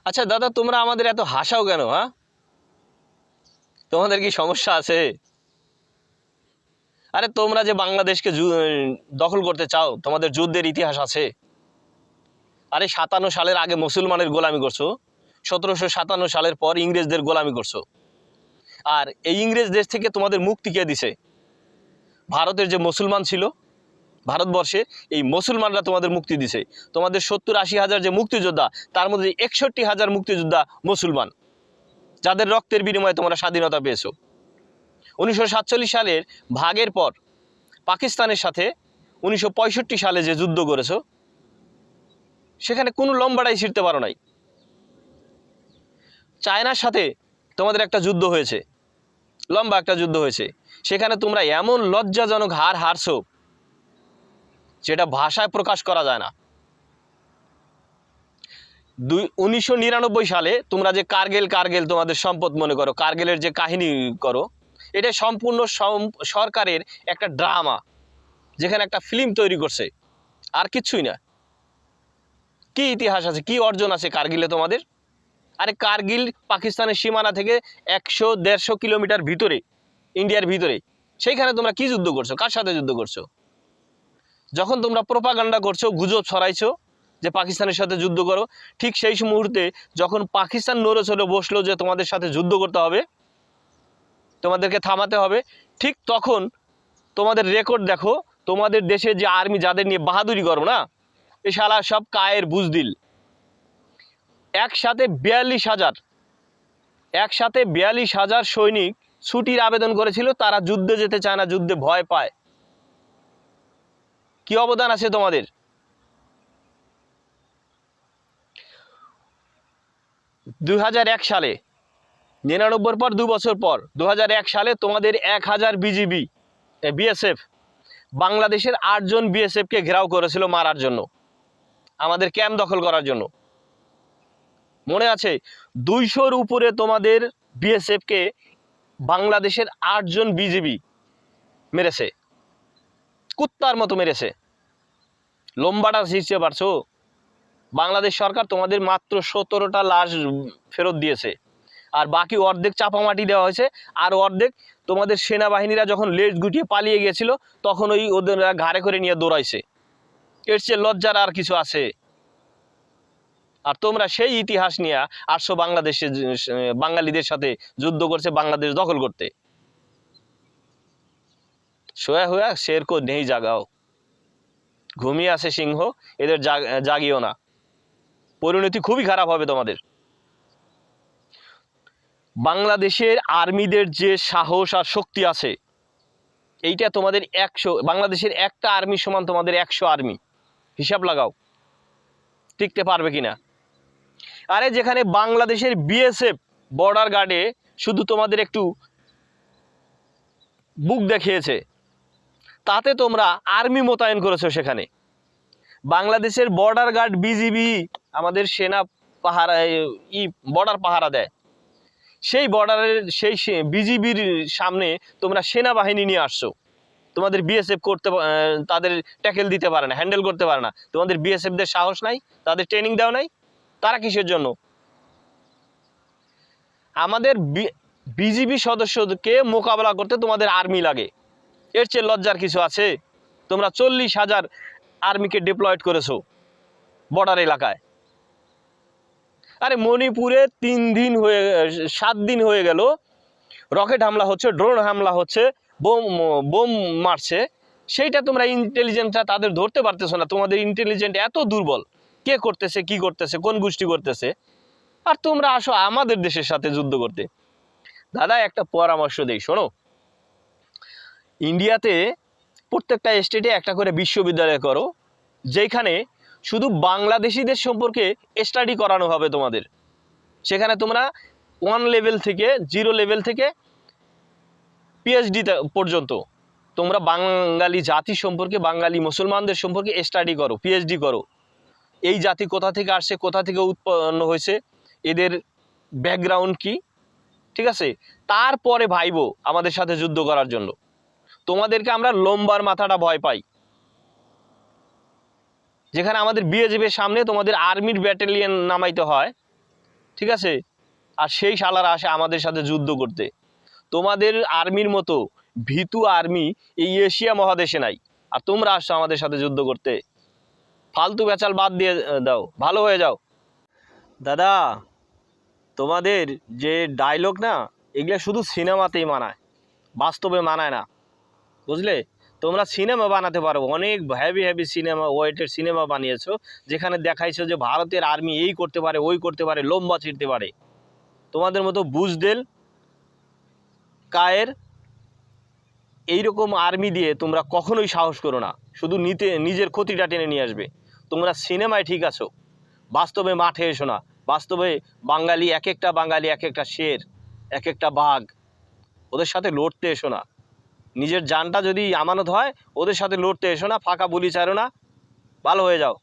আচ্ছা দাদা, তোমরা আমাদের এত হাসাও কেন? হ্যাঁ, তোমাদের কি সমস্যা আছে? আরে তোমরা যে বাংলাদেশকে দখল করতে চাও, তোমাদের যুদ্ধের ইতিহাস আছে। আরে 57 সালের আগে মুসলমানের গোলামি করছো, 1757 সালের পর ইংরেজদের গোলামি করছো। আর এই ইংরেজ দেশ থেকে তোমাদের মুক্তি কে দিছে? ভারতের যে মুসলমান ছিল ভারতবর্ষে, এই মুসলমানরা তোমাদের মুক্তি দিছে। তোমাদের 70-80 হাজার যে মুক্তিযোদ্ধা, তার মধ্যে 61,000 মুক্তিযোদ্ধা মুসলমান, যাদের রক্তের বিনিময়ে তোমরা স্বাধীনতা পেয়েছো। 1947 সালের ভাগের পর পাকিস্তানের সাথে 1965 সালে যে যুদ্ধ করেছো, সেখানে কোনো লম্বাটাই ছিঁড়তে পারো নাই। চায়নার সাথে তোমাদের একটা যুদ্ধ হয়েছে, লম্বা একটা যুদ্ধ হয়েছে, সেখানে তোমরা এমন লজ্জাজনক হার হারছো যেটা ভাষায় প্রকাশ করা যায় না। 1999 সালে তোমরা যে কার্গিল তোমাদের সম্পদ মনে করো, কার্গিলের যে কাহিনী করো, এটা সম্পূর্ণ সরকারের একটা ড্রামা, যেখানে একটা ফিল্ম তৈরি করছে, আর কিচ্ছুই না। কি ইতিহাস আছে, কি অর্জন আছে কার্গিলে তোমাদের? আরে কার্গিল পাকিস্তানের সীমানা থেকে 100-150 কিলোমিটার ভিতরে, ইন্ডিয়ার ভিতরে। সেইখানে তোমরা কি যুদ্ধ করছো? কার সাথে যুদ্ধ করছো? যখন তোমরা প্রোপাগান্ডা করছো, গুজব ছড়াইছো যে পাকিস্তানের সাথে যুদ্ধ করো, ঠিক সেই মুহূর্তে যখন পাকিস্তান নড়ে চড়ে বসলো যে তোমাদের সাথে যুদ্ধ করতে হবে, তোমাদেরকে থামাতে হবে, ঠিক তখন তোমাদের রেকর্ড দেখো, তোমাদের দেশে যে আর্মি যাদের নিয়ে বাহাদুরি করো না, এ শালা সব কায়ের বুজদিল। একসাথে 42,000 সৈনিক ছুটির আবেদন করেছিল, তারা যুদ্ধে যেতে চায় না, যুদ্ধে ভয় পায়। কি অবদান আছে তোমাদের? 2001 সালে, 99 পর 2 বছর পর 2001 সালে তোমাদের 1000 বিএসএফ বাংলাদেশের 8 জন বিএসএফকে ঘেরাও করেছিল মারার জন্য, আমাদের ক্যাম্প দখল করার জন্য। মনে আছে? 200-র উপরে তোমাদের বিএসএফকে বাংলাদেশের 8 জন বিজিবি মেরেছে, কুত্তার মতো মেরেছে। লম্বাটা ছিঁড়তে পারছো? বাংলাদেশ সরকার তোমাদের মাত্র 17টা লাশ ফেরত দিয়েছে, আর বাকি অর্ধেক চাপামাটি দেওয়া হয়েছে, আর অর্ধেক তোমাদের সেনাবাহিনীরা যখন লেজ গুটিয়ে পালিয়ে গিয়েছিল, তখন ওই ওদের ঘাড়ে করে নিয়ে দৌড়াইছে। এর চেয়ে লজ্জার আর কিছু আছে? আর তোমরা সেই ইতিহাস নিয়ে আসছো বাংলাদেশে, বাঙালিদের সাথে যুদ্ধ করছে বাংলাদেশ দখল করতে। সোয়া হুয়া শের কো নেই জাগাও, ঘুমিয়ে আছে সিংহ, এদের জাগিও না, পরিণতি খুবই খারাপ হবে তোমাদের। বাংলাদেশের আর্মিদের যে সাহস আর শক্তি আছে, এইটা তোমাদের 100, বাংলাদেশের একটা আর্মি সমান তোমাদের 100 আর্মি। হিসাব লাগাও টিকতে পারবে কিনা। আরে যেখানে বাংলাদেশের বিএসএফ বর্ডার গার্ডে শুধু তোমাদের একটু বুক দেখিয়েছে, তাতে তোমরা আর্মি মোতায়েন করেছো সেখানে। বাংলাদেশের বর্ডার গার্ড বিজিবি, আমাদের সেনা পাহারা, বর্ডার পাহারা দেয়, সেই বর্ডারের সেই বিজিবির সামনে তোমরা সেনাবাহিনী নিয়ে আসছো। তোমাদের বিএসএফ তাদের ট্যাকেল দিতে পারে না, হ্যান্ডেল করতে পারে না। তোমাদের বিএসএফদের সাহস নাই, তাদের ট্রেনিং দেওয়া নাই। তারা কিসের জন্য? আমাদের বিজিবি সদস্যকে মোকাবেলা করতে তোমাদের আর্মি লাগে। এর চেয়ে লজ্জার কিছু আছে? তোমরা 40,000 আর্মিকে ডিপ্লয়েড করেছো বর্ডার এলাকায়। আরে মণিপুরে 7 দিন হয়ে গেল রকেট হামলা হচ্ছে, ড্রোন হামলা হচ্ছে, বোম মারছে, সেইটা তোমরা ইন্টেলিজেন্সটা তাদের ধরতে পারতেছো না। তোমাদের ইন্টেলিজেন্ট এত দুর্বল, কে করতেছে, কি করতেছে, কোন গোষ্ঠী করতেছে, আর তোমরা আসো আমাদের দেশের সাথে যুদ্ধ করতে। দাদা একটা পরামর্শ দেই, শোনো। ইন্ডিয়াতে প্রত্যেকটা স্টেটে একটা করে বিশ্ববিদ্যালয় করো, যেখানে শুধু বাংলাদেশিদের সম্পর্কে স্টাডি করানো হবে তোমাদের। সেখানে তোমরা 1 লেভেল থেকে 0 লেভেল থেকে পিএইচডি পর্যন্ত তোমরা বাঙালি জাতি সম্পর্কে, বাঙালি মুসলমানদের সম্পর্কে স্টাডি করো, পিএইচডি করো। এই জাতি কোথা থেকে আসছে, কোথা থেকে উৎপন্ন হয়েছে, এদের ব্যাকগ্রাউন্ড কি, ঠিক আছে? তারপরে ভাইবো আমাদের সাথে যুদ্ধ করার জন্য। তোমাদেরকে আমরা লম্বার মাথাটা ভয় পাই, যেখানে আমাদের বিএসএফের সামনে তোমাদের আর্মির ব্যাটালিয়ন নামাইতে হয়, ঠিক আছে? আর সেই শালারা আসে আমাদের সাথে যুদ্ধ করতে। তোমাদের আর্মির মতো ভীতু আর্মি এই এশিয়া মহাদেশে নাই, আর তোমরা আসছো আমাদের সাথে যুদ্ধ করতে। ফালতু বেচাল বাদ দিয়ে দাও, ভালো হয়ে যাও। দাদা, তোমাদের যে ডায়লগ না, এগুলো শুধু সিনেমাতেই মানায়, বাস্তবে মানায় না, বুঝলে? তোমরা সিনেমা বানাতে পারো, অনেক হেভি হেভি সিনেমা, ওয়েটের সিনেমা বানিয়েছো, যেখানে দেখাইছো যে ভারতের আর্মি এই করতে পারে, ওই করতে পারে, লম্বা ছিঁড়তে পারে। তোমাদের মতো বুজদেল কায়ের এইরকম আর্মি দিয়ে তোমরা কখনোই সাহস করো না, শুধু নিজের ক্ষতিটা টেনে নিয়ে আসবে। তোমরা সিনেমায় ঠিক আছো, বাস্তবে মাঠে এসো না। বাস্তবে বাঙালি, এক একটা বাঙালি এক একটা শের, এক একটা বাঘ, ওদের সাথে লড়তে এসো না। নিজের জানটা যদি আমানত হয়, ওদের সাথে লড়তে এসো না, ফাঁকা বলি চারো না, ভালো হয়ে যাও।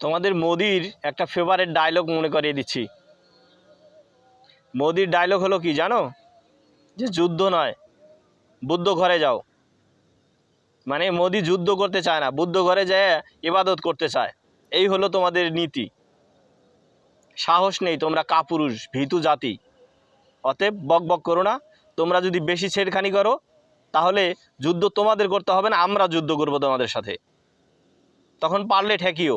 তোমাদের মোদির একটা ফেভারিট ডায়লগ মনে করিয়ে দিচ্ছি। মোদির ডায়লগ হলো কি জানো? যে যুদ্ধ নয়, বুদ্ধ ঘরে যাও। মানে মোদি যুদ্ধ করতে চায় না, বুদ্ধ ঘরে যায় ইবাদত করতে চায়। এই হলো তোমাদের নীতি। সাহস নেই, তোমরা কাপুরুষ, ভীতু জাতি। অতএব বক বক করো না। তোমরা যদি বেশি ছেড়খানি করো, তাহলে যুদ্ধ তোমাদের করতে হবে না, আমরা যুদ্ধ করবো তোমাদের সাথে। তখন পারলে ঠেকিও।